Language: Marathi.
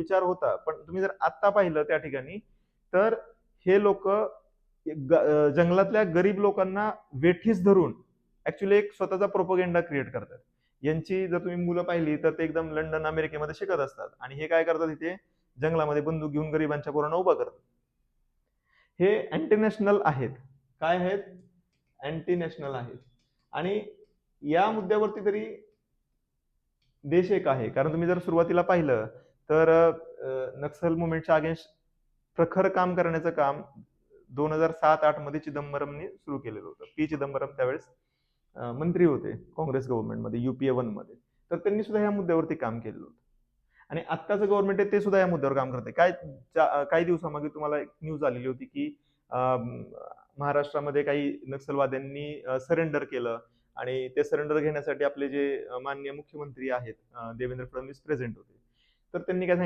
विचार होता, पण तुम्ही जर आता पाहिलं त्या ठिकाणी, तर हे लोक जंगलातल्या गरीब लोकांना वेठीस धरून ऍक्च्युली एक स्वतःचा प्रोपोगेंडा क्रिएट करतात. यांची जर तुम्ही मुलं पाहिली तर ते एकदम लंडन अमेरिकेमध्ये शिकत असतात आणि हे काय करतात, इथे जंगलामध्ये बंदूक घेऊन गरिबांच्या पोरांना उभा करतात. हे अँटी नॅशनल आहेत. काय आहेत? अँटी नॅशनल आहेत. आणि या मुद्द्यावरती तरी देश एक आहे. कारण तुम्ही जर सुरुवातीला पाहिलं तर नक्सल मुवमेंटच्या अगेन्स्ट प्रखर काम करण्याचं काम 2007-8 मध्ये चिदंबरमनी सुरू केलेलं होतं. पी चिदंबरम त्यावेळेस मंत्री होते काँग्रेस गव्हर्नमेंटमध्ये, UPA 1 मध्ये. तर त्यांनी सुद्धा या मुद्द्यावरती काम केलेलं होतं. आणि आत्ताचं गव्हर्नमेंट आहे ते सुद्धा या मुद्द्यावर काम करते. काही दिवसामागे तुम्हाला एक न्यूज आलेली होती की महाराष्ट्रामध्ये काही नक्षलवाद्यांनी सरेंडर केलं आणि ते सरेंडर घेण्यासाठी आपले जे माननीय मुख्यमंत्री आहेत देवेंद्र फडणवीस प्रेझेंट होते. तर त्यांनी काय